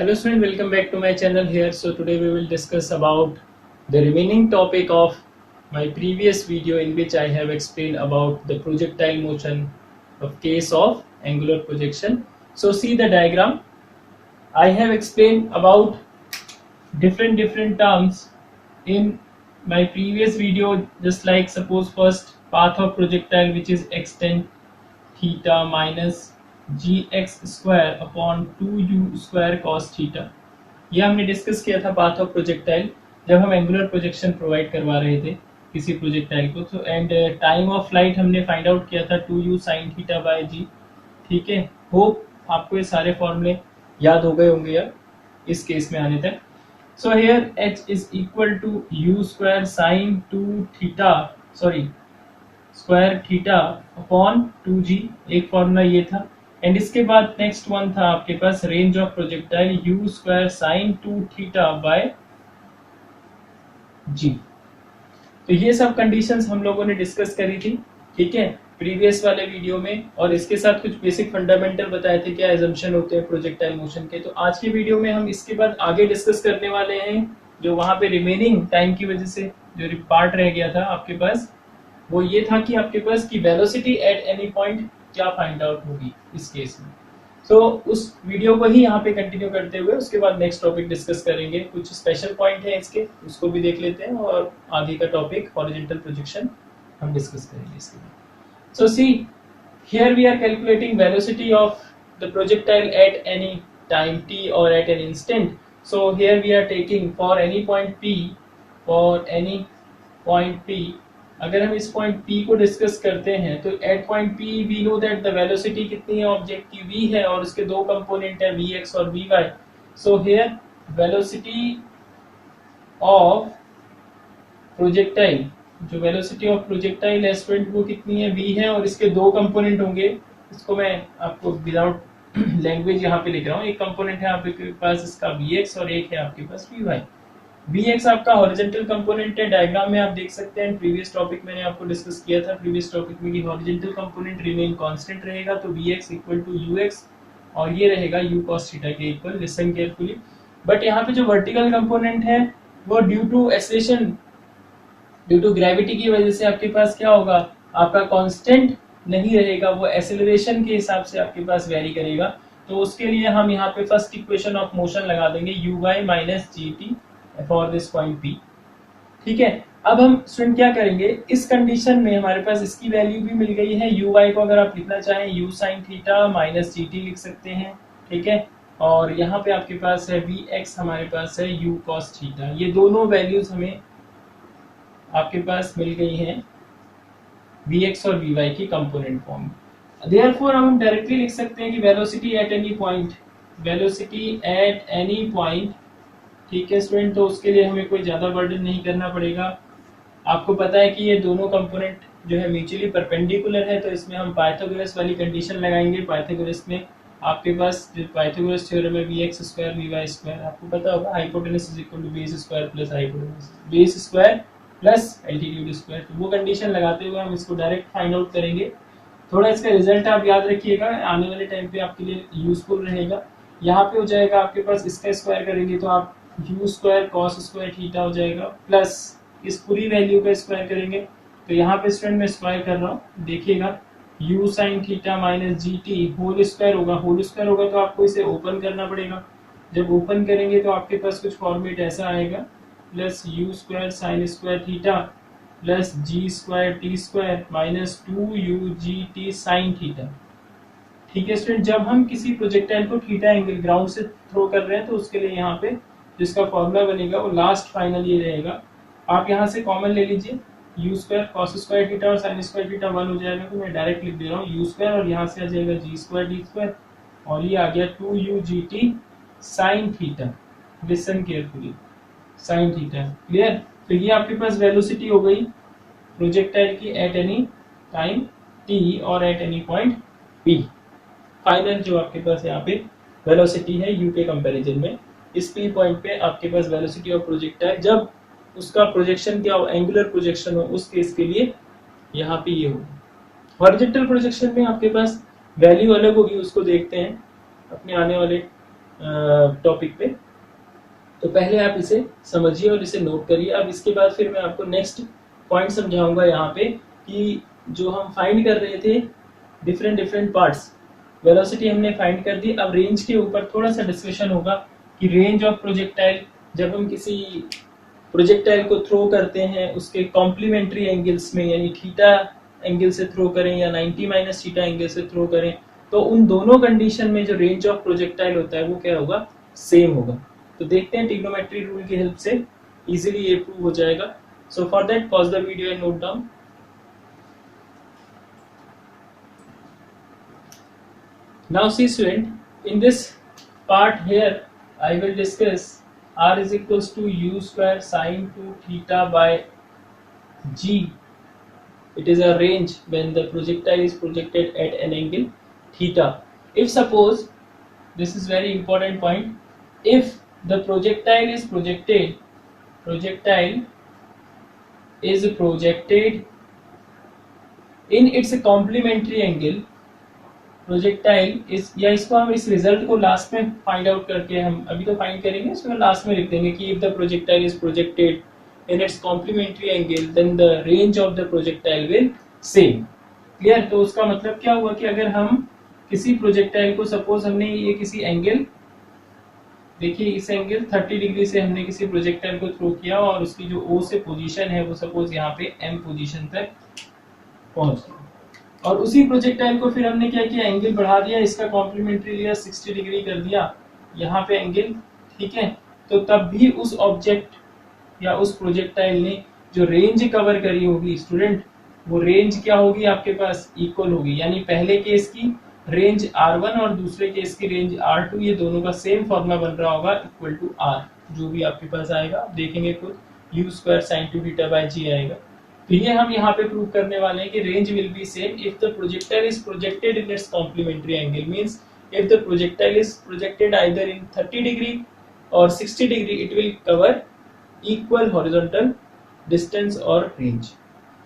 Hello student, welcome back to my channel here. So today we will discuss about the remaining topic of my previous video in which I have explained about the projectile motion of case of angular projection. So see the diagram. I have explained about different terms in my previous video, just like suppose first path of projectile which is x tan theta minus gx square upon 2u square cos theta. ये हमने discuss किया था path of projectile जब हम angular projection provide करवा रहे थे किसी प्रोजेक्टाइल को। तो एंड टाइम ऑफ फ्लाइट हमने फाइंड आउट किया था 2u sin theta by g। ठीक है, होप आपको ये सारे फॉर्मूले याद हो गए होंगे अब इस केस में आने तक। So here h is equal to u square sine 2 theta square theta upon 2g, एक फॉर्मूला ये था। एंड इसके बाद नेक्स्ट वन था आपके पास range of projectile u square sine 2 theta by g। तो ये सब कंडीशंस हम लोगों ने डिस्कस करी थी, ठीक है, प्रीवियस वाले वीडियो में, और इसके साथ कुछ बेसिक फंडामेंटल बताए थे क्या एजम्पशन होते हैं प्रोजेक्टाइल मोशन के। तो आज के वीडियो में हम इसके बाद आगे डिस्कस करने वाले हैं जो वहां पे रिमेनिंग टाइम की वजह से जो पार्ट रह गया था आपके पास, वो ये था कि आपके पास की वेलोसिटी एट एनी पॉइंट क्या फाइंड आउट होगी इस केस में। तो उस वीडियो को ही यहाँ पे कंटिन्यू करते हुए उसके बाद नेक्स्ट टॉपिक डिस्कस करेंगे। कुछ स्पेशल पॉइंट है इसके, उसको भी देख लेते हैं, और आगे का टॉपिक हॉरिजॉन्टल प्रोजेक्शन हम डिस्कस करेंगे इसके बाद। So see here we are calculating velocity of the projectile at any time t or at an instant. So here we are taking for any point p, अगर हम इस point P को discuss करते हैं तो at point P we know that the velocity कितनी है object की, v है, और उसके दो कंपोनेंट है vx और vy। So here velocity of projectile, जो वेलोसिटी ऑफ प्रोजेक्टाइल है स्टूडेंट वो कितनी है, v है, और इसके दो कंपोनेंट होंगे। इसको मैं आपको विदाउट लैंग्वेज यहाँ पे लिख रहा हूँ। एक कंपोनेंट है आपके पास इसका vx और एक है आपके पास vy। Vx आपका हॉरिजॉन्टल कंपोनेंट है, डायग्राम में आप देख सकते हैं। प्रीवियस टॉपिक मैंने आपको डिस्कस किया था प्रीवियस टॉपिक में कि हॉरिजॉन्टल कंपोनेंट रिमेन कांस्टेंट रहेगा, तो Vx इक्वल टू ux, और ये रहेगा u cos थीटा के इक्वल। Listen carefully. बट यहाँ पे जो वर्टिकल कंपोनेंट है वो due to acceleration, due to gravity की वजह से आपके पास क्या होगा, आपका कांस्टेंट नहीं रहेगा, वो एक्सेलरेशन के हिसाब से आपके पास वेरी करेगा। तो उसके लिए हम यहाँ पे फर्स्ट इक्वेशन ऑफ मोशन लगा देंगे uy minus gt for this point P। ठीक है, अब हम स्टूडेंट क्या करेंगे, इस कंडीशन में हमारे पास इसकी वैल्यू भी मिल गई है। uy को अगर आप लिखना चाहें u sin theta minus gt लिख सकते हैं, ठीक है, और यहाँ पे आपके पास है vx, हमारे पास है u cos थीटा। ये दोनों वैल्यूज हमें आपके पास मिल गई हैं vx और vy की कंपोनेंट फॉर्म। देयरफॉर हम डायरेक्टली लिख सकते हैं कि वेलोसिटी एट एनी पॉइंट, ठीक है स्टूडेंट। तो उसके लिए हमें कोई ज्यादा बर्डन नहीं करना पड़ेगा। आपको पता है कि ये दोनों कंपोनेंट जो है म्यूचुअली परपेंडिकुलर है, तो इसमें हम पाइथागोरस वाली कंडीशन लगाएंगे। पाइथागोरस में आपके पास जो पाइथागोरस थ्योरम है vx स्क्वायर vy स्क्वायर, आपको पता होगा hypotenuse is equal to base square plus hypotenuse, base square plus altitude square. तो वो कंडीशन लगाते हुए हम इसको डायरेक्ट फाइंड आउट करेंगे। थोड़ा इसका रिजल्ट आप याद रखिएगा, आने वाले टाइम पे आपके लिए यूजफुल रहेगा। यहाँ पे हो जाएगा आपके पास, इसका स्क्वायर करेंगे तो आप u square cos square theta हो जाएगा, प्लस इस पूरी वैल्यू का स्क्वायर करेंगे। तो यहाँ पे स्टूडेंट मैं स्क्वायर कर रहा हूँ, देखिएगा u sin theta minus gt whole square होगा। होल स्क्वायर होगा तो आपको इसे ओपन करना पड़ेगा। जब ओपन करेंगे तो आपके पास कुछ फॉर्मेट ऐसा आएगा, plus u square sine square theta plus g square t square minus 2u gt sine theta. ठीक है स्टूडेंट, जब हम किसी प्रोजेक्टाइल को थीटा एंगल ग्राउंड से थ्रो कर रहे हैं तो उसके लिए यहाँ पे जिसका फॉर्मूला बनेगा वो लास्ट फाइनल ये रहेगा। आप यहाँ से कॉमन ले लीजिए, u square cos square theta और साइन स्क्वायर थीटा 1 हो जाएगा, तो मैं डायरेक्ट लिख दे रहा हूँ u स्क्वायर, और यहाँ से आ जाएगा g स्क्वायर डी स्क्वायर, और ये आ गया 2u gt sine theta. Listen carefully, sine theta. Clear? तो ये आपके पास वेलोसिटी हो गई प्रोजेक्टाइल की eight any time t or at any point p। Final जो आपके पास यहाँ पे वेलोसिटी है u के कंपैरिजन में, इस P पॉइंट पे आपके पास वेलोसिटी ऑफ प्रोजेक्टाइल जब उसका प्रोजेक्शन क्या हो, एंगुलर प्रोजेक्शन हो, उस केस के लिए यहाँ पे ये होगा। हॉरिजॉन्टल प्रोजेक्शन में आपके पास वैल्यू अलग होगी, उसको देखते हैं अपने आने वाले टॉपिक पे। तो पहले आप इसे समझिए और इसे नोट करिए। अब इसके बाद फिर मैं आपको नेक्स्ट पॉइंट समझाऊंगा यहाँ पे कि जो हम फाइंड कर रहे थे डिफरेंट डिफरेंट पार्ट्स, वेलोसिटी हमने फाइंड कर दी। अब रेंज के ऊपर थोड़ा सा डिस्कशन होगा कि रेंज ऑफ प्रोजेक्टाइल, जब हम किसी प्रोजेक्टाइल को थ्रो करते हैं उसके कॉम्प्लीमेंट्री एंगल्स में, यानी थीटा एंगल से थ्रो करें या 90 माइनस थीटा एंगल से थ्रो करें, तो उन दोनों कंडीशन में जो रेंज ऑफ प्रोजेक्टाइल होता है वो क्या होगा, सेम होगा। तो देखते हैं ट्रिग्नोमेट्री रूल की हेल्प से इजीली ये प्रूव हो जाएगा। सो for that pause the video and note down. Now see student, in this part here I will discuss r is equals to u square sine 2 theta by g. It is a range when the projectile is projected at an angle theta. If suppose, this is very important point, if the projectile is projected in its complementary angle, projectile इस, या इसको हम इस result को last में find out करके, हम अभी तो फाइंड करेंगे, इसको लास्ट में लिख देंगे कि if the projectile is projected in its complementary angle then the range of the projectile will same. Clear? तो उसका मतलब क्या हुआ कि अगर हम किसी प्रोजेक्टाइल को, सपोज हमने ये किसी एंगल, देखिए इस एंगल 30 डिग्री से हमने किसी प्रोजेक्टाइल को थ्रो किया और उसकी जो ओ से पोजीशन है वो सपोज यहाँ पे एम पोजीशन तक पहुंच गया, और उसी प्रोजेक्टाइल को फिर हमने क्या किया, एंगल बढ़ा दिया, इसका कॉम्प्लीमेंट्री लिया, 60 डिग्री कर दिया यहाँ पे एंगल, ठीक है। तो तब भी उस ऑब्जेक्ट या उस प्रोजेक्टाइल ने जो रेंज कवर करी होगी स्टूडेंट, वो रेंज क्या होगी आपके पास, इक्वल होगी। यानी पहले केस की रेंज r1 और दूसरे केस की रेंज r2, ये दोनों का सेम फॉर्मूला बन रहा होगा, इक्वल टू r, जो भी आपके पास आएगा देखेंगे खुद, u square sine 2 theta by g आएगा। तो ये हम यहाँ पे प्रूव करने वाले हैं कि range will be same if the projectile is projected in its complementary angle, means if the projectile is projected either in 30 degree or 60 degree, it will cover equal horizontal distance or range.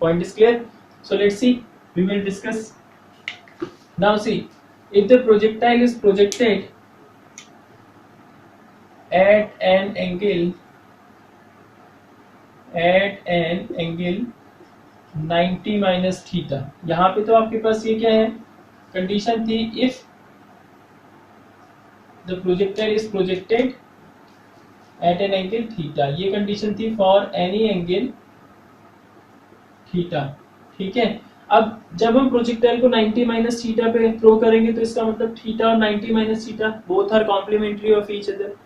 Point is clear? So let's see, we will discuss now. See, if the projectile is projected at an angle 90 minus theta, यहाँ पे तो आपके पास ये क्या है, condition थी if the projectile is projected at an angle theta, ये condition थी फॉर एनी एंगल थीटा, ठीक है। अब जब हम प्रोजेक्टाइल को 90 माइनस थीटा पे थ्रो करेंगे तो इसका मतलब थीटा और 90 minus theta both are complementary of each other,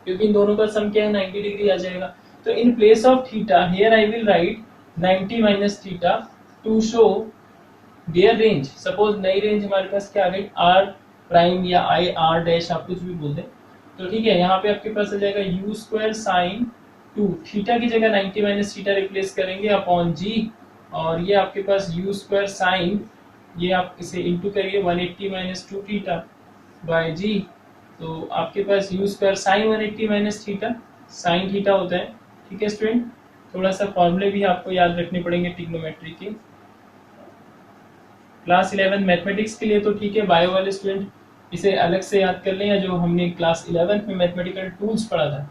क्योंकि इन दोनों का सम क्या है, 90 डिग्री आ जाएगा। तो in place of theta here I will write 90 minus theta to show their range। suppose नई रेंज हमारे पास क्या आ गई, r प्राइम या i r डैश, आप कुछ भी बोल दें, तो ठीक है। यहाँ पे आपके पास आ जाएगा u स्क्वायर साइन 2 थीटा की जगह 90 माइनस थीटा रिप्लेस करेंगे अपॉन g, और ये आपके पास u स्क्वायर साइन, ये आप इसे इंटू करिए 180 माइनस 2 थीटा बाय g, तो आपके पास u square sign 180 minus theta, sine theta होता है, ठीक है स्टूडेंट। थोड़ा सा फॉर्मूले भी आपको याद रखने पड़ेंगे ट्रिग्नोमेट्री के, क्लास 11 मैथमेटिक्स के लिए तो ठीक है, बायो वाले स्टूडेंट इसे अलग से याद कर लें, या जो हमने क्लास 11 में मैथमेटिकल टूल्स पढ़ा था,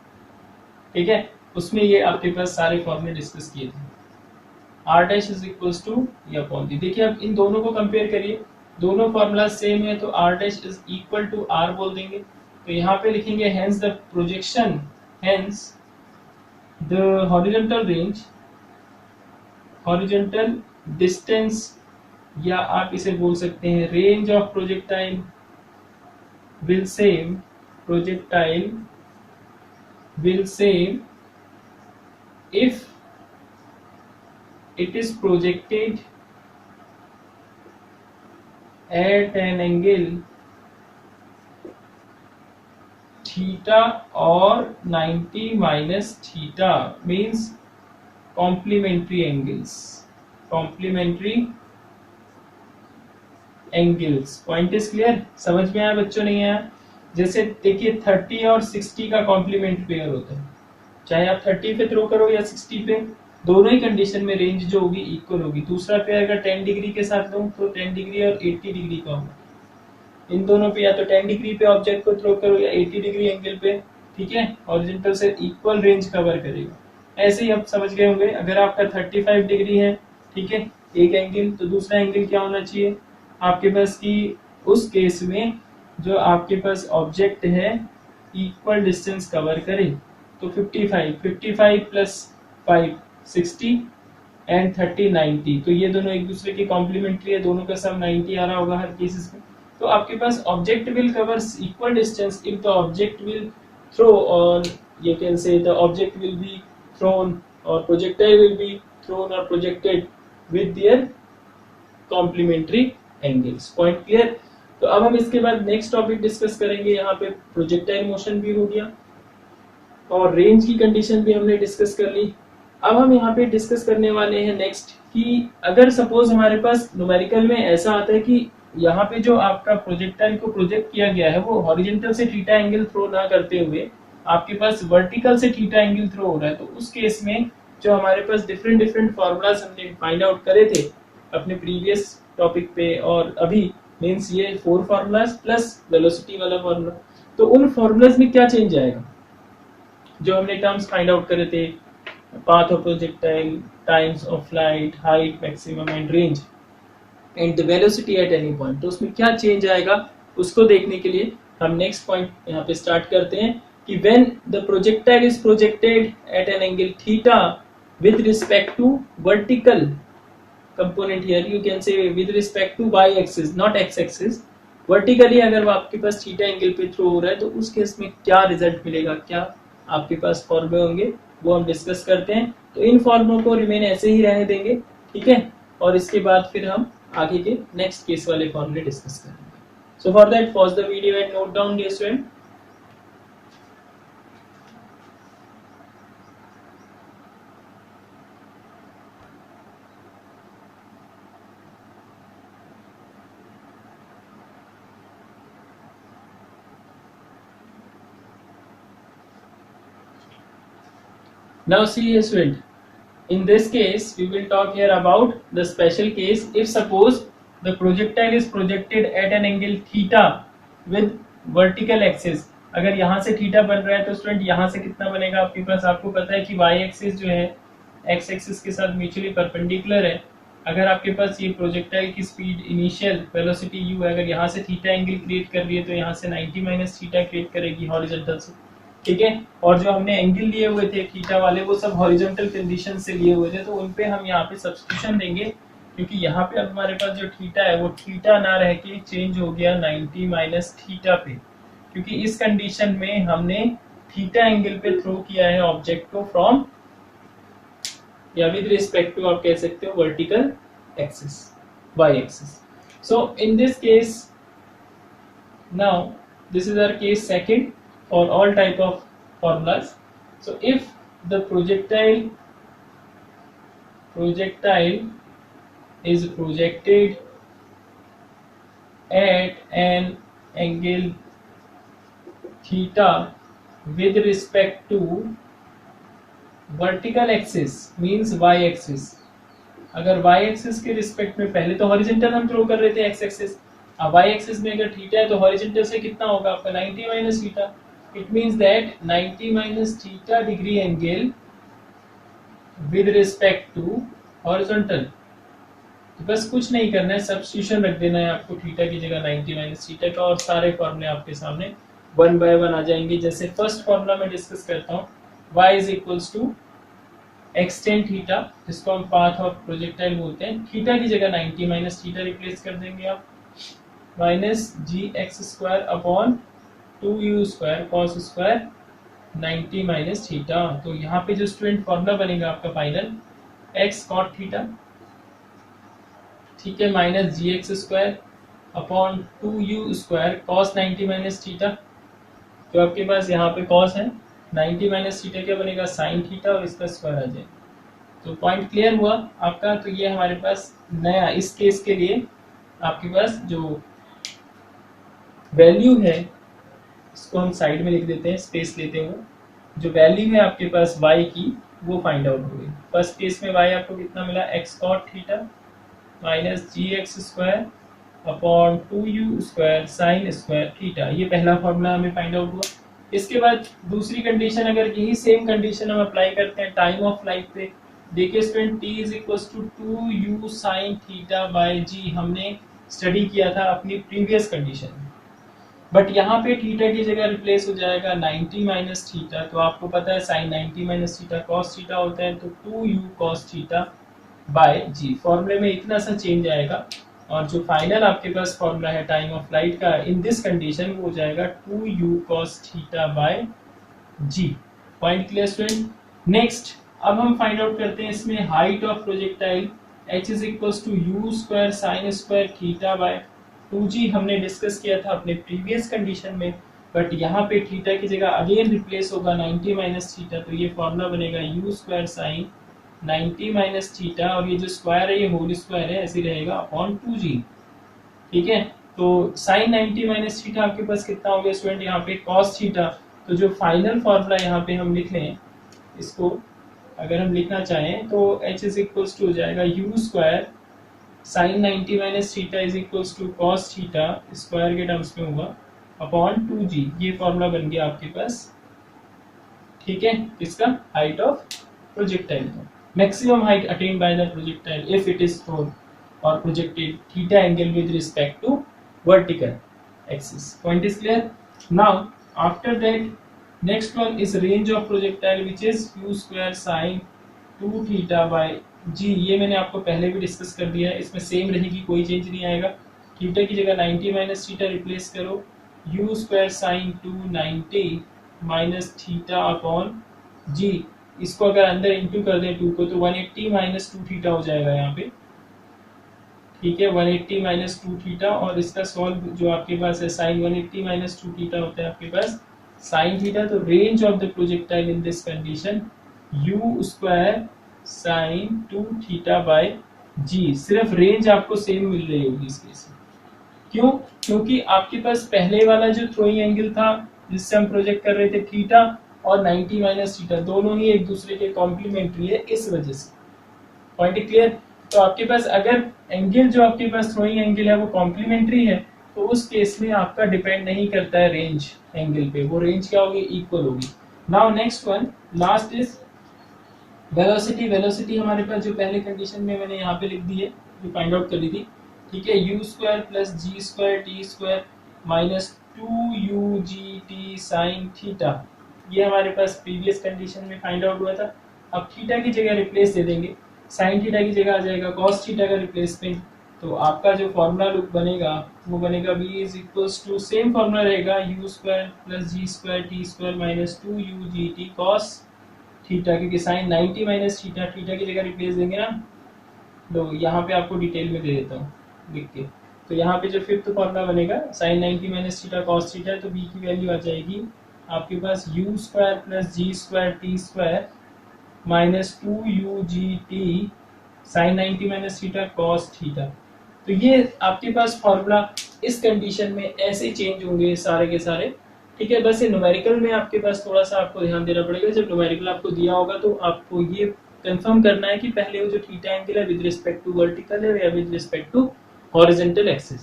ठीक है, उसमें ये आपके पास सारे फॉर्मूले डिस्कस किए थे। r dash is equals to या अपॉन दी, देखिए अब इन दोनों को कंपेयर करिए, दोनों फॉर्मूला सेम है, तो r dash is equal to r बोल देंगे। तो यहाँ पे लिखेंगे hence the projection, hence the horizontal range, horizontal distance, या आप इसे बोल सकते हैं range of projectile will same, projectile will same if it is projected at an angle theta और 90 minus theta, means complementary angles, complementary angles. Point is clear? समझ में आया बच्चों, नहीं आया? जैसे देखिए 30 और 60 का कॉम्प्लीमेंट पेयर होता है, चाहे आप 30 पे थ्रो करो या 60 पे, दोनों ही कंडीशन में रेंज जो होगी इक्वल होगी। दूसरा पेयर अगर 10 डिग्री के साथ लूं तो 10 डिग्री और 80 डिग्री का होगा, इन दोनों पे या तो 10 डिग्री पे ऑब्जेक्ट को थ्रो करो या 80 डिग्री एंगल पे, ठीक है, हॉरिजॉन्टल से इक्वल रेंज कवर करेगा। ऐसे ही आप समझ गए होंगे, अगर आपका 35 डिग्री है, ठीक है, एक एंगल, तो दूसरा एंगल क्या होना चाहिए आपके पास की उस केस में जो आपके पास ऑब्जेक्ट है इक्वल डिस्टेंस कवर करे। तो 55 प्लस 5 60 एंड 30 90, तो ये दोनों एक दूसरे के कॉम्प्लीमेंट्री है, दोनों का सम 90 आ रहा होगा हर केसेस में। तो आपके पास object will cover equal distance if the object will throw, और you can say the object will be thrown or projectile will be thrown or projected with their complementary angles. Point clear? तो अब हम इसके बाद next topic discuss करेंगे। यहाँ पे projectile motion भी हो गया और रेंज की कंडीशन भी हमने डिस्कस कर ली। अब हम यहाँ पे डिस्कस करने वाले हैं नेक्स्ट कि अगर सपोज हमारे पास न्यूमेरिकल में ऐसा आता है कि यहाँ पे जो आपका प्रोजेक्टाइल को प्रोजेक्ट किया गया है वो हॉरिजॉन्टल से थीटा एंगल थ्रो ना करते हुए आपके पास वर्टिकल से थीटा एंगल थ्रो हो रहा है, तो उस केस में जो हमारे पास डिफरेंट डिफरेंट फॉर्मूलाज हमने फाइंड आउट करे थे अपने प्रीवियस टॉपिक पे, और अभी मींस ये 4 फॉर्मूलाज प्लस वेलोसिटी वाला फॉर्मूला, तो उन फॉर्मूलाज में क्या चेंज आएगा जो हमने टर्म्स फाइंड आउट करे थे, path of projectile, times of flight, height, maximum and range and the velocity at any point, तो उसमें क्या चेंज आएगा उसको देखने के लिए हम नेक्स्ट पॉइंट यहाँ पे स्टार्ट करते हैं कि when the projectile is projected at an angle theta with respect to vertical component, here you can say with respect to y axis not x axis, vertically अगर वो आपके पास थीटा एंगल पे throw हो रहा है तो उस केस में क्या रिजल्ट मिलेगा, क्या आपके पास फॉर्मूले होंगे, वो हम डिस्कस करते हैं। तो इन फॉर्मूलों को रिमेन ऐसे ही रहने देंगे, ठीक है, और इसके बाद फिर हम आगे के नेक्स्ट केस वाले फॉर्मूले डिस्कस करेंगे। So for that pause the video and note down dear student. Now see student, in this case we will talk here about the special case if suppose the projectile is projected at an angle theta with vertical axis। अगर यहाँ से theta बन रहा है तो student यहाँ से कितना बनेगा आपके पास, आपको पता है कि y एक्सिस जो है x एक्सिस के साथ म्यूचुअली परपेंडिकुलर है। अगर आपके पास ये प्रोजेक्टाइल की स्पीड इनिशियल वेलोसिटी u है, अगर यहाँ से थीटा एंगल क्रिएट कर रही है तो यहाँ से 90 माइनस थीटा क्रिएट करेगी हॉरिजॉन्टल से, ठीक है, और जो हमने एंगल लिए हुए थे थीटा वाले वो सब हॉरिजॉन्टल कंडीशन से लिए हुए थे, तो उन पे हम यहाँ पे सब्स्टिट्यूशन देंगे क्योंकि यहाँ पे अब हमारे पास जो थीटा है वो थीटा ना रह के चेंज हो गया 90 माइनस थीटा पे, क्योंकि इस कंडीशन में हमने थीटा एंगल पे थ्रो किया है ऑब्जेक्ट को फ्रॉम या विद रिस्पेक्ट टू आप कह सकते हो vertical axis y axis. So in this case now this is our case second for all type of formulas. So if the projectile is projected at an angle theta with respect to vertical axis means y axis, अगर y axis के respect में पहले तो horizontal हम throw कर रहे थे x axis, अब y axis में अगर थीटा है तो हॉरिजॉन्टल से कितना होगा आपका 90 minus theta. It means that 90 minus theta degree angle with respect to horizontal, तो बस कुछ नहीं करना है, सब्स्टिट्यूशन रख देना है आपको थीटा की जगह 90 माइनस थीटा का, और सारे फॉर्मूले आपके सामने वन बाय वन आ जाएंगे। जैसे फर्स्ट फॉर्मूला में डिस्कस करता हूँ, y is equals to x tan theta, जिसको हम पाथ ऑफ प्रोजेक्टाइल बोलते हैं, थीटा की जगह 90 माइनस थीटा रिप्लेस कर देंगे आप, minus g x square upon 2u square cos square 90 minus theta. तो यहाँ पे जो स्टूडेंट फॉर्मूला बनेगा आपका फाइनल x कॉट थीटा, ठीक है, minus g x square upon 2u square cos 90 minus theta, जो आपके पास यहाँ पे कॉस है 90 माइनस थीटा क्या बनेगा साइन थीटा, और इसका स्क्वायर आ जाए। तो पॉइंट क्लियर हुआ आपका। तो ये हमारे पास नया इस केस के लिए आपके पास जो वैल्यू है इसको हम साइड में लिख देते हैं, स्पेस लेते हुए, जो वैल्यू है आपके पास y की वो फाइंड आउट हो गई। फर्स्ट केस में y आपको कितना मिला x cot theta minus g x square upon 2u square sine square theta. ये पहला फॉर्मूला हमें फाइंड आउट हुआ। इसके बाद दूसरी कंडीशन, अगर यही सेम कंडीशन हम अप्लाई करते हैं टाइम ऑफ फ्लाइट पे, देखिए student t is equal to 2u sine theta by g हमने स्टडी किया था अपनी प्रीवियस कंडीशन में, बट यहाँ पे थीटा की जगह रिप्लेस हो जाएगा 90 माइनस थीटा। तो आपको पता है sine 90 minus theta cos theta होता है, तो 2u cos theta by g। फॉर्मूले में इतना सा चेंज आएगा और जो फाइनल आपके पास फॉर्मूला है टाइम ऑफ फ्लाइट का इन दिस कंडीशन वो हो जाएगा 2u cos theta by g। Point clear student? Next अब हम फाइंड आउट करते हैं इसमें height of projectile h is equals to u square sine square theta by 2g। हमने डिस्कस किया था अपने प्रीवियस कंडीशन में, बट यहाँ पे थीटा की जगह अगेन रिप्लेस होगा 90 माइनस थीटा, तो ये फॉर्मूला बनेगा u square sine 90 minus theta, और ये जो स्क्वायर है ये होल स्क्वायर है, ऐसे रहेगा अपॉन 2g। ठीक है, तो साइन 90 माइनस थीटा आपके पास कितना हो गया स्टूडेंट यहाँ पे कॉस थीटा। तो जो फाइनल फॉर्मूला यहाँ पे हम लिख लें, इसको अगर हम लिखना चाहें तो h इज इक्वल्स टू हो जाएगा u square sine 90 minus theta is equals to cos theta square के टर्म्स में होगा अपॉन 2g। ये फॉर्मूला बन गया आपके पास। ठीक है, इसका हाइट ऑफ प्रोजेक्टाइल का maximum height attained by the projectile if it is thrown or projected theta angle with respect to vertical axis. Point is clear? Now after that next one is range of projectile which is u square sin 2 theta by g। ये मैंने आपको पहले भी discuss कर दिया है, इसमें same रहेगी, कोई चेंज नहीं आएगा। थीटा की जगह 90 माइनस थीटा रिप्लेस करो, u square sign 290 minus theta upon g। इसको अगर अंदर इंटू कर दें 2 को तो 180 माइनस 2 थीटा हो जाएगा यहाँ पे। ठीक है, 180 माइनस 2 थीटा, और इसका सॉल्व जो आपके पास है साइन 180 माइनस 2 थीटा होता है आपके पास साइन थीटा। तो range of the projectile in this condition u square sine 2 theta by g। सिर्फ रेंज आपको सेम मिल रही होगी इस केस में। क्यों? क्योंकि आपके पास पहले वाला जो थ्रोइंग एंगल था जिससे हम प्रोजेक्ट कर रहे थे थीटा और 90 माइनस थीटा दोनों ही एक दूसरे के कॉम्प्लीमेंट्री है, इस वजह से। Point clear? तो आपके पास अगर एंगल जो आपके पास थ्रोइंग एंगल है वो कॉम्प्लीमेंट्री है तो उस केस में आपका डिपेंड नहीं करता है रेंज एंगल पे, वो रेंज क्या होगी, इक्वल होगी। Now next one last is velocity. Velocity हमारे पास जो पहले कंडीशन में मैंने यहाँ पे लिख दी है, जो फाइंड आउट कर दी थी। ठीक है, u square plus g square t square minus 2u/g/t sine theta, ये हमारे पास प्रीवियस कंडीशन में फाइंड आउट हुआ था। अब थीटा की जगह रिप्लेस दे देंगे, साइन थीटा की जगह आ जाएगा कॉस थीटा का रिप्लेसमेंट। तो आपका जो फॉर्मूला लुक बनेगा वो बनेगा v is equals to same formula रहेगा u square plus g square t square minus 2u/g/t cos theta, क्योंकि साइन 90 माइनस थीटा, थीटा की जगह रिप्लेस देंगे ना। तो यहाँ पे आपको डिटेल में दे देता हूँ लिख के। तो यहाँ पे जो फिफ्थ फॉर्मूला बनेगा sine 90 minus theta cos theta, तो v की वैल्यू आ जाएगी आपके पास u square plus g square t square minus 2u/g/t sine 90 minus theta cos theta. तो ये आपके पास फॉर्मूला इस कंडीशन में ऐसे चेंज होंगे सारे के सारे। ठीक है, बस ये न्यूमेरिकल में आपके पास थोड़ा सा आपको ध्यान देना पड़ेगा। जब न्यूमेरिकल आपको दिया होगा तो आपको ये कंफर्म करना है कि पहले वो जो थीटा एंगल है विद रिस्पेक्ट टू वर्टिकल है या with respect to horizontal axis.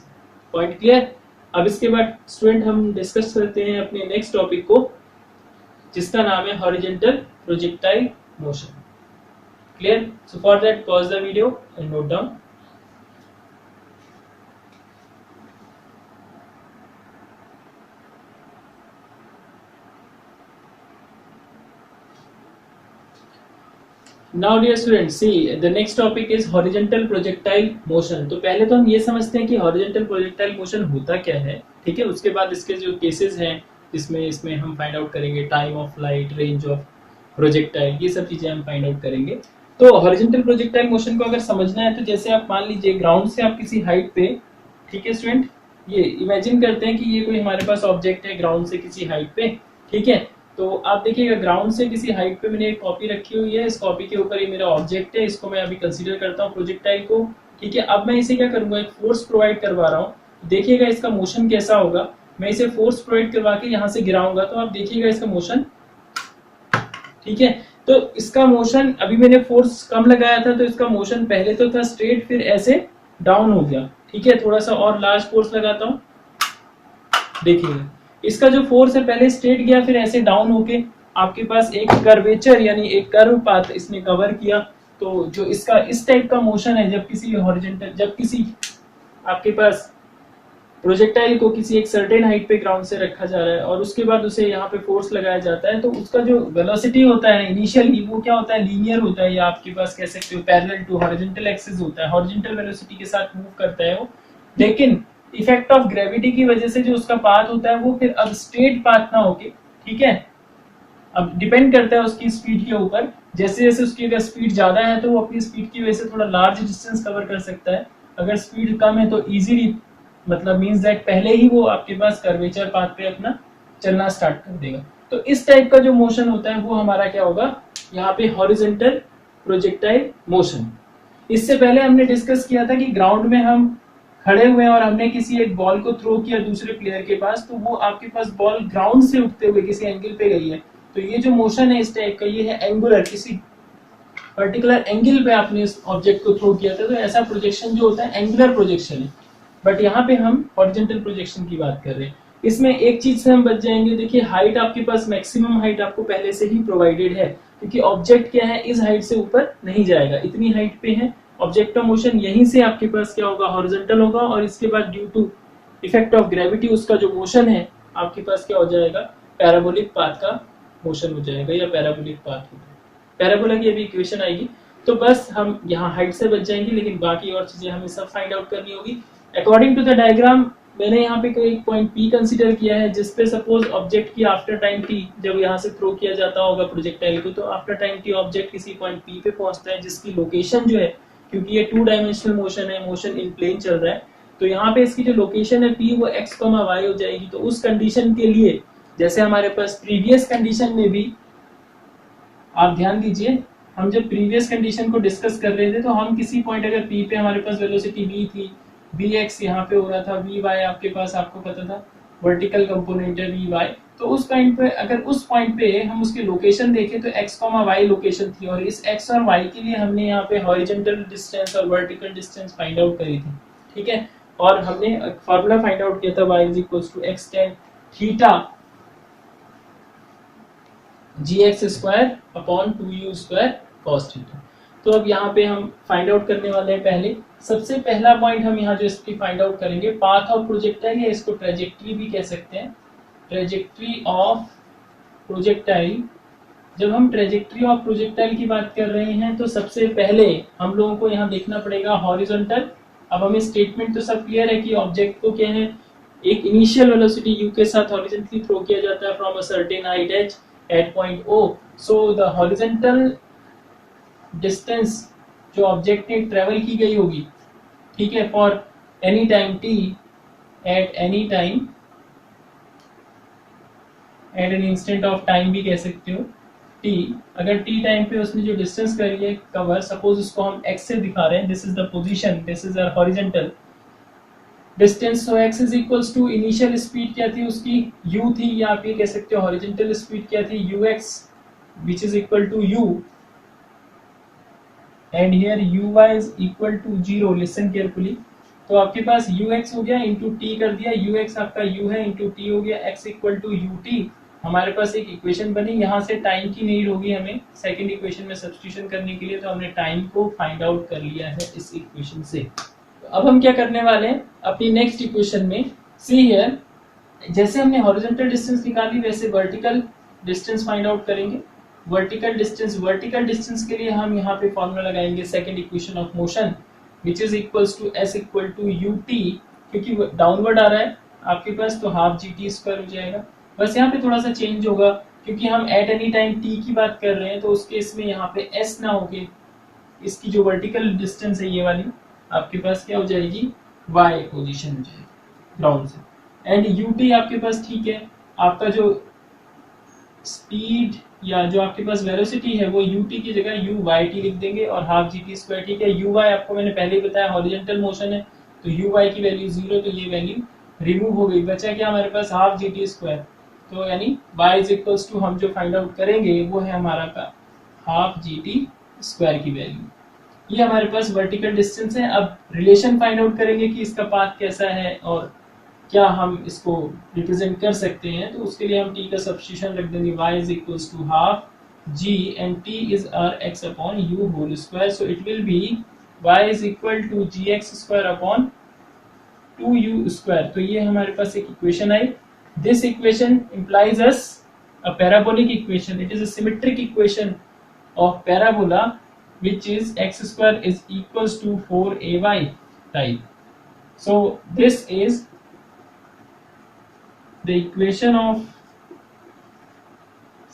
Point clear? अब इसके बाद स्टूडेंट हम डिस्कस करते हैं अपने नेक्स्ट टॉपिक को, जिसका नाम है horizontal projectile motion. Clear? So for that pause the video and note down. Now dear students, see the next topic is horizontal projectile motion। तो पहले तो हम ये समझते हैं कि horizontal projectile motion होता क्या है। ठीक है, उसके बाद इसके जो केसेस हैं इसमें हम फाइंड आउट करेंगे time of flight, range of projectile, ये सब चीजें हम फाइंड आउट करेंगे। तो हॉरिजॉन्टल प्रोजेक्टाइल मोशन को अगर समझना है तो जैसे आप मान लीजिए ग्राउंड से आप किसी हाइट पे, ठीक है स्टूडेंट, ये इमेजिन करते हैं कि ये कोई हमारे पास ऑब्जेक्ट है ग्राउंड से किसी हाइट पे। ठीक है, तो आप देखिएगा ग्राउंड से किसी हाइट पे मैंने एक कॉपी रखी हुई है, इस कॉपी के ऊपर ये मेरा ऑब्जेक्ट है, इसको मैं अभी कंसीडर करता हूँ प्रोजेक्टाइल को। ठीक है, अब मैं इसे क्या करूंगा, एक फोर्स प्रोवाइड करवा रहा हूँ। देखिएगा इसका मोशन कैसा होगा। मैं इसे फोर्स प्रोवाइड करवा के यहाँ से गिराऊंगा तो आप देखिएगा इसका मोशन। ठीक है, तो इसका मोशन अभी मैंने फोर्स कम लगाया था तो इसका मोशन पहले तो था स्ट्रेट, फिर ऐसे डाउन हो गया। ठीक है, थोड़ा सा और लार्ज फोर्स लगाता हूँ, देखिएगा इसका जो फोर्स है पहले स्ट्रेट गया, फिर ऐसे डाउन होके आपके पास एक कर्वेचर यानी एक कर्व पाथ इसने कवर किया। तो जो इसका इस टाइप का मोशन है, जब किसी हॉरिजॉन्टल, जब किसी आपके पास प्रोजेक्टाइल को किसी एक सर्टेन हाइट पे ग्राउंड से रखा जा रहा है और उसके बाद उसे यहाँ पे फोर्स लगाया जाता है, तो उसका जो वेलोसिटी होता है इनिशियली वो क्या होता है, लीनियर होता है, या आपके पास कह सकते हो पैरेलल टू हॉरिजॉन्टल एक्सिस होता है, हॉरिजॉन्टल वेलोसिटी के साथ मूव करता है वो। लेकिन इफेक्ट ऑफ ग्रेविटी की वजह से जो उसका पाथ होता है वो फिर अब स्ट्रेट पाथ ना होके, ठीक है, अब डिपेंड करता है उसकी स्पीड के ऊपर, जैसे जैसे उसकी अगर स्पीड ज्यादा है तो वो अपनी स्पीड की वजह से थोड़ा लार्ज डिस्टेंस कवर कर सकता है, अगर स्पीड कम है तो इजीली, मतलब मींस दैट पहले ही वो आपके पास कर्वेचर पाथ पे अपना चलना स्टार्ट कर देगा। तो इस टाइप का जो मोशन होता है वो हमारा क्या होगा, यहाँ पे हॉरिजॉन्टल प्रोजेक्टाइल मोशन। इससे पहले हमने डिस्कस किया था कि ग्राउंड में हम खड़े हुए हैं और हमने किसी एक बॉल को थ्रो किया दूसरे प्लेयर के पास, तो वो आपके पास बॉल ग्राउंड से उठते हुए किसी एंगल पे गई है, तो ये जो मोशन है इस टाइप का, ये है एंगुलर, किसी पर्टिकुलर एंगल पे आपने इस ऑब्जेक्ट को थ्रो किया था, तो ऐसा प्रोजेक्शन जो होता है एंगुलर प्रोजेक्शन है। बट यहाँ पे हम हॉरिजॉन्टल प्रोजेक्शन की बात कर रहे हैं। इसमें एक चीज से हम बच जाएंगे, देखिए हाइट आपके पास मैक्सिमम हाइट आपको पहले से ही प्रोवाइडेड है, क्योंकि ऑब्जेक्ट क्या है इस हाइट से ऊपर नहीं जाएगा, इतनी हाइट पे है, ऑब्जेक्ट का मोशन यहीं से आपके पास क्या होगा, हॉरिजॉन्टल होगा, और इसके बाद due to effect of gravity उसका जो मोशन है आपके पास क्या हो जाएगा, पैराबोलिक पाथ का मोशन हो जाएगा, या पैराबोलिक पाथ होगा, पैराबोला की अभी इक्वेशन आएगी। तो बस हम यहाँ हाइट से बच जाएंगे, लेकिन बाकी और चीजें हमें सब फाइंड आउट करनी होगी अकॉर्डिंग टू द डायग्राम। मैंने यहाँ पे कोई पॉइंट पी कंसीडर किया है, जिसपे सपोज ऑब्जेक्ट की आफ्टर टाइम टी, जब यहाँ से थ्रो किया जाता होगा प्रोजेक्टाइल को, तो आफ्टर टाइम टी ऑब्जेक्ट किसी पॉइंट पी पे पहुंचता है, जिसकी लोकेशन जो है, क्योंकि ये 2 डायमेंशनल मोशन है, मोशन इन प्लेन चल रहा है, तो यहाँ पे इसकी जो लोकेशन है पी वो x, y हो जाएगी। तो उस कंडीशन के लिए, जैसे हमारे पास प्रीवियस कंडीशन में भी, आप ध्यान दीजिए, हम जब प्रीवियस कंडीशन को डिस्कस कर रहे थे तो हम किसी पॉइंट अगर p पे हमारे पास वेलोसिटी v थी, vx यहाँ पे हो रहा था, vy आपके पास आपको पता था वर्टिकल कंपोनेंट है vy, तो उस पॉइंट पे, अगर उस पॉइंट पे हम उसकी लोकेशन देखें तो x, y लोकेशन थी, और इस x और y के लिए हमने यहाँ पे हॉरिजॉन्टल डिस्टेंस और वर्टिकल डिस्टेंस फाइंड आउट करी थी, ठीक है, और हमने फॉर्मूला फाइंड आउट किया था y = x tan theta gx² cos theta. तो अब यहाँ पे हम फाइंड आउट करने वाले हैं, पहले सबसे पहला पॉइंट हम यहाँ जो इसकी फाइंड आउट करेंगे, पाथ ऑफ प्रोजेक्टाइल, या इसको ट्रेजेक्ट्री भी कह सकते हैं, ट्रेजेक्ट्री ऑफ प्रोजेक्टाइल। जब हम ट्रेजेक्ट्री ऑफ प्रोजेक्टाइल की बात कर रहे हैं तो सबसे पहले हम लोगों को यहाँ देखना पड़ेगा हॉरिजॉन्टल। अब हमें स्टेटमेंट तो सब क्लियर है कि ऑब्जेक्ट को क्या है, एक इनिशियल वेलोसिटी u के साथ हॉरिजॉन्टली थ्रो किया जाता है from a certain height h at point O. So the horizontal distance जो ऑब्जेक्ट ने ट्रेवल की गई होगी, ठीक है, for any time t at any time at an instant of time भी कह सकते हो t, अगर t टाइम पे उसने जो डिस्टेंस करी है कवर, सपोज उसको हम x से दिखा रहे हैं, this is the position, this is our horizontal distance, so x is equals to initial speed क्या थी उसकी, u थी, या आप ये कह सकते हो हॉरिजॉन्टल स्पीड क्या थी, ux, which is equal to u, and here uy is equal to 0, listen carefully। तो आपके पास ux हो गया इंटू t कर दिया, ux आपका u है इंटू t हो गया, x इक्वल टू ut, हमारे पास एक इक्वेशन बनी, यहाँ से टाइम की नीड होगी हमें सेकंड इक्वेशन में सब्स्टिट्यूशन करने के लिए, तो हमने टाइम को फाइंड आउट कर लिया है इस इक्वेशन से। अब हम क्या करने वाले हैं अपनी नेक्स्ट इक्वेशन में, सी हियर, जैसे हमने हॉरिजॉन्टल डिस्टेंस निकाली वैसे वर्टिकल डिस्टेंस फाइंड आउट करेंगे। वर्टिकल डिस्टेंस के लिए हम यहाँ पे फॉर्मूला लगाएंगे second equation of motion, which is equals to s equal to ut, क्योंकि डाउनवर्ड आ रहा है आपके पास, तो हाफ gt² हो जाएगा। बस यहाँ पे थोड़ा सा चेंज होगा, क्योंकि हम एट एनी टाइम t की बात कर रहे हैं, तो उस केस में यहाँ पे s ना होके इसकी जो वर्टिकल डिस्टेंस है ये वाली आपके पास क्या हो जाएगी, y पोजीशन हो जाएगी ग्राउंड से, एंड ut आपके पास, ठीक है, आपका जो स्पीड या जो आपके पास वेलोसिटी है वो ut की जगह uyt लिख देंगे, और हाफ gt², ठीक है, uy आपको मैंने पहले ही बताया हॉरिजॉन्टल मोशन है, तो uy की वैल्यू 0, तो ये वैल्यू रिमूव हो गई, बचा क्या हमारे पास हाफ gt², तो यानी y इज इक्वल्स टू हम जो फाइंड आउट करेंगे वो है हमारा का हाफ gt² की वैल्यू। ये हमारे पास वर्टिकल डिस्टेंस है। अब रिलेशन फाइंड आउट करेंगे कि इसका पाथ कैसा है और क्या हम इसको रिप्रेजेंट कर सकते हैं। तो उसके लिए हम t का सब्स्टिट्यूशन रख देंगे, y is equals to half g and t is our x upon u whole square, so it will be y is equal to gx square upon 2u square। तो ये हमारे पास एक equation I. This equation implies us a parabolic equation, it is a symmetric equation of parabola which is x square is equals to 4ay type। so this is the equation of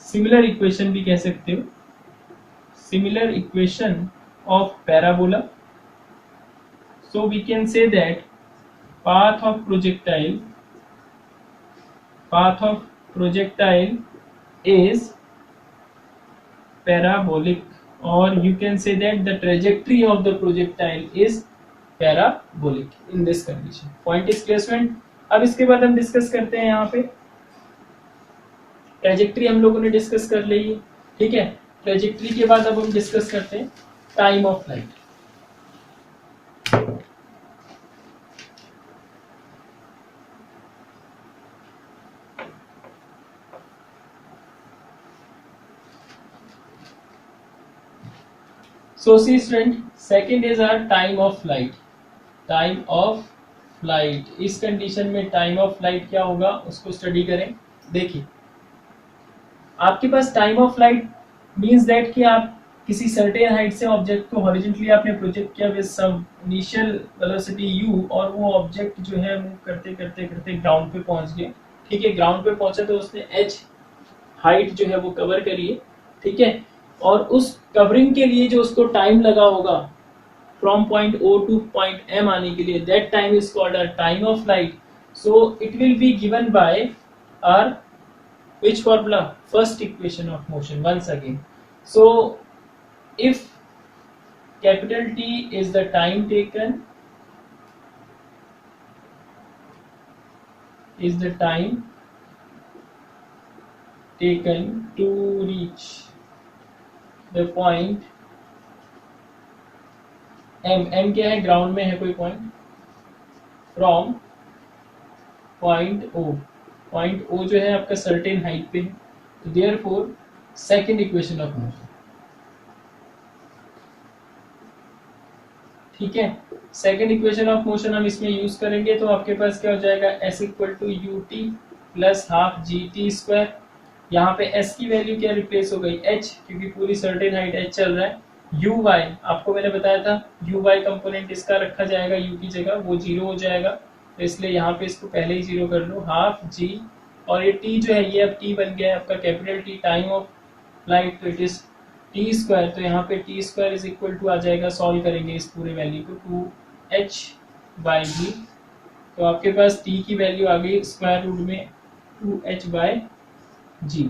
similar equation भी कह सकते हो, similar equation of parabola। so we can say that path of projectile is parabolic, or you can say that the trajectory of the projectile is parabolic in this condition। point is clear student। अब इसके बाद हम discuss करते हैं, यहाँ पे trajectory हम लोगों ने डिस्कस कर ली है, ठीक है। ट्रेजेक्ट्री के बाद अब हम डिस्कस करते हैं time of flight. So see student, second is our time of flight। Time of flight, इस कंडीशन में टाइम ऑफ फ्लाइट क्या होगा उसको स्टडी करें। देखिए आपके पास time of flight means that कि आप किसी सर्टेन हाइट से ऑब्जेक्ट को हॉरिजॉन्टली आपने प्रोजेक्ट किया with some initial velocity u, और वो ऑब्जेक्ट जो है मूव करते करते करते ग्राउंड पे पहुंच गया, ठीक है। ग्राउंड पे पहुंचा तो उसने h हाइट जो है वो कवर करी है, ठीक है। और उस कवरिंग के लिए जो उसको टाइम लगा होगा from point O to point M आने के लिए, that time is called a time of flight. So it will be given by our which formula? First equation of motion once again। so if capital T is the time taken, to reach the point M क्या है, ground में है कोई point, from point O जो है आपका certain height पे है, तो therefore second equation of motion, ठीक है। सेकंड इक्वेशन ऑफ मोशन हम इसमें यूज करेंगे तो आपके पास क्या हो जाएगा, s equal to ut plus half gt square. यहाँ पे s की वैल्यू क्या रिप्लेस हो गई, h, क्योंकि पूरी सर्टेन हाइट h चल रहा है। uy आपको मैंने बताया था uy कंपोनेंट इसका रखा जाएगा u की जगह, वो 0 हो जाएगा, तो इसलिए यहाँ पे इसको पहले ही 0 कर लो, हाफ g, और ये t जो है ये अब t बन गया है आपका capital T, time of flight, तो इट इज t स्क्वायर। तो यहाँ पे t square is equal to आ जाएगा, सॉल्व करेंगे इस पूरे वैल्यू को, 2h/g। तो आपके पास t की वैल्यू आ गई स्क्वायर रूट में 2h/g।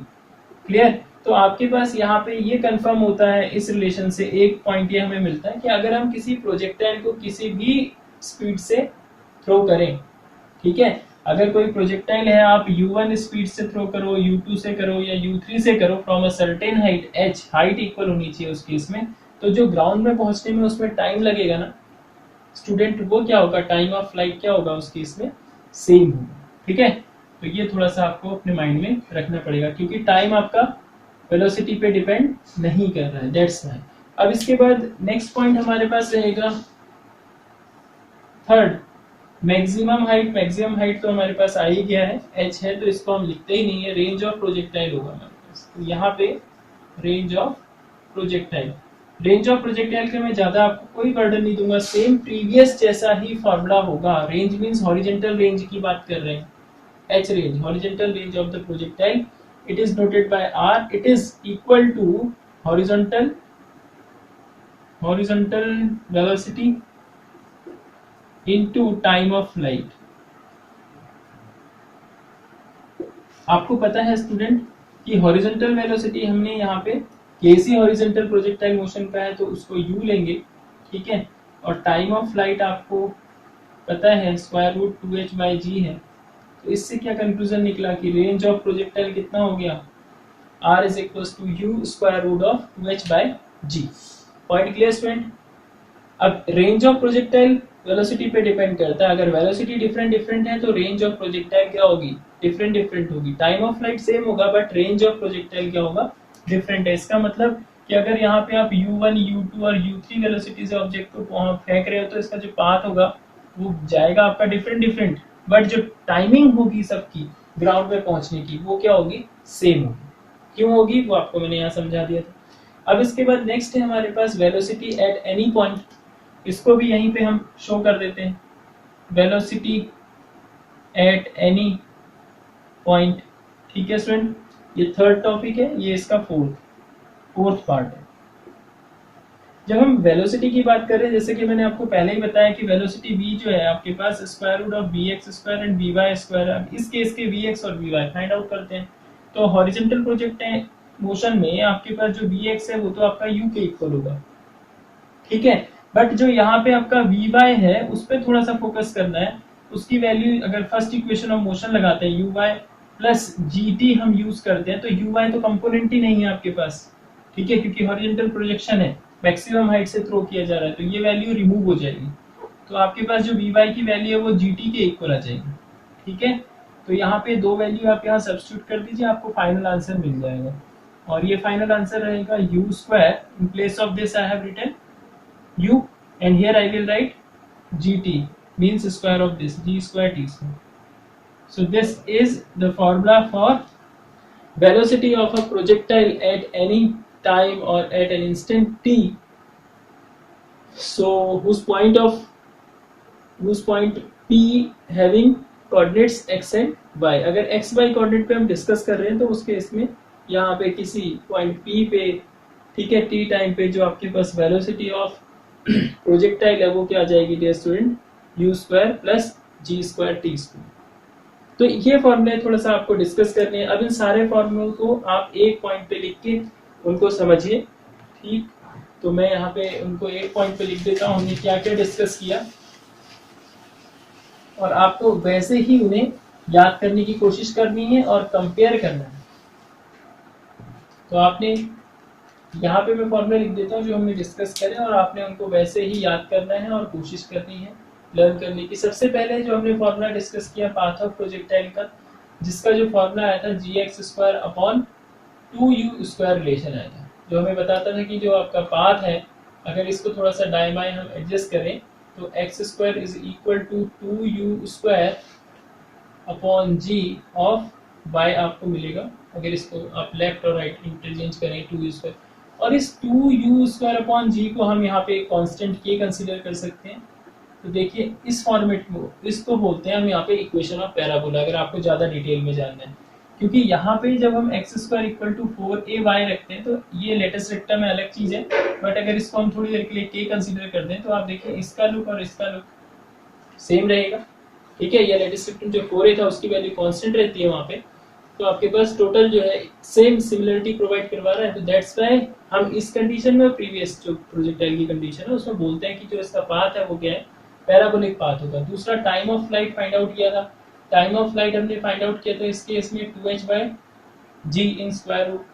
क्लियर। तो आपके पास यहाँ पे ये कंफर्म होता है इस रिलेशन से, एक पॉइंट ये हमें मिलता है कि अगर हम किसी प्रोजेक्टाइल को किसी भी स्पीड से थ्रो करें, ठीक है, अगर कोई प्रोजेक्टाइल है आप u1 स्पीड से थ्रो करो, u2 से करो या u3 से करो, from a certain height h, height equal होनी चाहिए उस केस में, तो जो ग्राउंड में पहुंचने में उसमें टाइम लगेगा ना स्टूडेंट, वो क्या होगा, टाइम ऑफ फ्लाइट क्या होगा उस केस में, सेम होगा, ठीक है। तो ये थोड़ा सा आपको अपने माइंड में रखना पड़ेगा, क्योंकि टाइम आपका वेलोसिटी पे डिपेंड नहीं कर रहा है, दैट्स व्हाई। अब इसके बाद नेक्स्ट पॉइंट हमारे पास रहेगा थर्ड, मैक्सिमम हाइट तो हमारे पास आ ही गया है, h है, तो इसको हम लिखते ही नहीं है, रेंज ऑफ प्रोजेक्टाइल होगा हमारे पास। तो यहाँ पे रेंज ऑफ प्रोजेक्टाइल के मैं ज्यादा आपको कोई बर्डन नहीं दूंगा, सेम प्रीवियस जैसा ही फॉर्मूला होगा। रेंज मींस हॉरिजॉन्टल रेंज की बात कर रहे हैं, h range, horizontal range of the projectile, it is noted by r, it is equal to horizontal velocity into time of flight। आपको पता है स्टूडेंट कि हॉरिजॉन्टल वेलोसिटी हमने यहाँ पे कैसी हॉरिजॉन्टल प्रोजेक्टाइल मोशन का है तो उसको u लेंगे, ठीक है, और टाइम ऑफ फ्लाइट आपको पता है स्क्वायर रूट 2h/g है। तो इससे क्या कंक्लूजन निकला कि रेंज ऑफ प्रोजेक्टाइल कितना हो गया, r is equal to u square root of 2h/g। Point clear student. अब रेंज ऑफ प्रोजेक्टाइल वेलोसिटी पे डिपेंड करता है, अगर वेलोसिटी डिफरेंट है तो रेंज ऑफ प्रोजेक्टाइल क्या होगी, डिफरेंट होगी। टाइम ऑफ फ्लाइट सेम होगा बट रेंज ऑफ प्रोजेक्टाइल क्या होगा, डिफरेंट है। इसका मतलब कि अगर यहाँ पे आप u1, u2 और u3 वेलोसिटी से ऑब्जेक्ट को फेंक रहे हो तो इसका जो पाथ होगा वो जाएगा आपका डिफरेंट, बट जो टाइमिंग होगी सबकी ग्राउंड पे पहुंचने की वो क्या होगी, सेम होगी। क्यों होगी वो आपको मैंने यहाँ समझा दिया था। अब इसके बाद नेक्स्ट है हमारे पास वेलोसिटी एट एनी पॉइंट, इसको भी यहीं पे हम शो कर देते हैं, वेलोसिटी एट एनी पॉइंट। ठीक है स्टूडेंट, ये थर्ड टॉपिक है, ये इसका फोर्थ पार्ट है। जब हम वेलोसिटी की बात कर रहे हैं, जैसे कि मैंने आपको पहले ही बताया कि वेलोसिटी v जो है आपके पास square root of bx square and by square. अब इस केस के vx और by फाइंड आउट करते हैं। तो हॉरिजॉन्टल प्रोजेक्ट मोशन में आपके पास जो bx है वो तो आपका u के इक्वल होगा, ठीक है। बट जो यहाँ पे आपका vy है उस पर थोड़ा सा फोकस करना है। उसकी वैल्यू अगर फर्स्ट इक्वेशन ऑफ मोशन लगाते हैं uy प्लस gt हम यूज करते हैं तो uy तो कंपोनेंट ही नहीं है आपके पास, ठीक है, क्योंकि हॉरिजॉन्टल प्रोजेक्शन है, मैक्सिमम हाइट से थ्रो किया जा रहा है, तो ये वैल्यू रिमूव हो जाएगी। तो आपके पास जो vy की वैल्यू है वो gt के इक्वल आ जाएगी, ठीक है। तो यहाँ पे दो वैल्यू आप यहाँ सब्स्टिट्यूट कर दीजिए, आपको फाइनल आंसर मिल जाएगा। और ये फाइनल आंसर रहेगा u square, in place of this I have written u and here I will write gt means square of this g square t square. So this is the formula for velocity of a projectile at any time or at an instant t, so whose point p having coordinates x and y। अगर x y coordinate पे हम discuss कर रहे हैं तो उस case में यहाँ पे किसी पॉइंट p पे, ठीक है, t टाइम पे जो आपके पास वेलोसिटी ऑफ प्रोजेक्टाइल है वो क्या आ जाएगी dear student, u square plus g square t square. तो ये फॉर्मूले थोड़ा सा आपको डिस्कस करने हैं। अब इन सारे फॉर्मूलों को आप एक पॉइंट पे लिख के उनको समझिए, ठीक। तो मैं यहाँ पे उनको एक पॉइंट पे लिख देता हूँ, हमने क्या क्या डिस्कस किया, और आपको वैसे ही उन्हें याद करने की कोशिश करनी है और कंपेयर करना है। तो आपने यहाँ पे मैं फॉर्मूला लिख देता हूँ जो हमने डिस्कस करे, और आपने उनको वैसे ही याद करना है और कोशिश करनी है लर्न करने की। सबसे पहले जो हमने फॉर्मूला डिस्कस किया पाथ ऑफ प्रोजेक्टाइल का, जिसका जो फॉर्मूला आया था gx square upon 2u square relation आया था, जो हमें बताता था कि जो आपका पाथ है अगर इसको थोड़ा सा दाएं बाएं हम एडजस्ट करें तो x square is equal to 2u square upon g of y आपको मिलेगा। अगर इसको आप लेफ्ट और राइट इंटरचेंज करें 2u स्क्वायर, और इस 2u स्क्वायर अपॉन g को हम यहाँ पे कांस्टेंट k कंसीडर कर सकते हैं। तो देखिए इस फॉर्मेट में इसको बोलते हैं हम यहाँ पे इक्वेशन ऑफ पैराबोला, अगर आपको ज्यादा डिटेल में जानना है। क्योंकि यहाँ पे जब हम x square equal to 4ay रखते हैं तो ये लेटेस्ट रेक्टम में अलग चीज है, बट अगर इसको हम थोड़ी देर के लिए k कंसीडर कर दें तो आप देखिए इसका लुक और इसका लुक सेम रहेगा, ठीक है। ये लेटेस्ट रेक्टम जो 4a था उसकी वैल्यू कांस्टेंट रहती है वहाँ पे, तो आपके पास टोटल जो है सेम सिमिलरिटी प्रोवाइड करवा रहा है। तो दैट्स व्हाई हम इस कंडीशन में प्रीवियस जो प्रोजेक्टाइल की कंडीशन है उसमें बोलते हैं कि जो इसका पाथ है वो क्या है, पैराबोलिक पाथ होगा। दूसरा time of flight find out किया था, टाइम ऑफ फ्लाइट हमने फाइंड आउट किया था इस केस में 2h/g इन स्क्वायर रूट।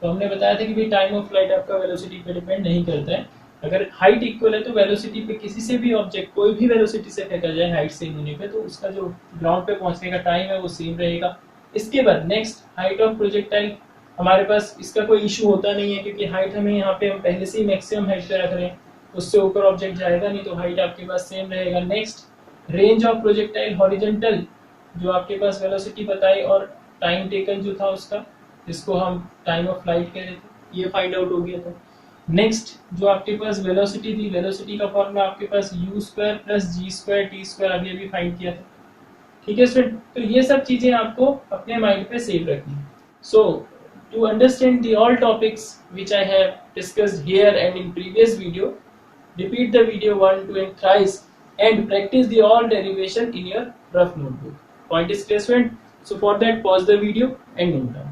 तो हमने बताया था कि भाई टाइम ऑफ फ्लाइट आपका वेलोसिटी पे डिपेंड नहीं करता है, अगर हाइट इक्वल है तो वेलोसिटी पे किसी से भी ऑब्जेक्ट कोई भी वेलोसिटी से फेंका जाए हाइट सेम होने पे तो उसका जो ग्राउंड पे पहुंचने का टाइम है वो सेम रहेगा। इसके बाद नेक्स्ट हाइट ऑफ प्रोजेक्टाइल, हमारे पास इसका कोई इशू होता नहीं है क्योंकि हाइट हमें यहाँ पे हम पहले से ही मैक्सिमम हाइट पे रख रहे हैं, उससे ऊपर ऑब्जेक्ट जाएगा नहीं, तो हाइट आपके पास सेम रहेगा। Next range of projectile horizontal, जो आपके पास वेलोसिटी बताई और टाइम टेकन जो था उसका, जिसको हम टाइम ऑफ फ्लाइट कह रहे थे, ये फाइंड आउट हो गया था। नेक्स्ट जो आपके पास वेलोसिटी थी, वेलोसिटी का फॉर्मूला आपके पास u square plus g square t square अभी अभी फाइंड किया था, ठीक है स्टूडेंट। तो ये सब चीजें आपको अपने माइंड पे सेव रखनी है। So to understand the all topics which I have discussed here and in previous video, repeat the video 1, 2 and thrice and practice the all derivation in your rough notebook. Point is clear, student? So for that pause the video and note down.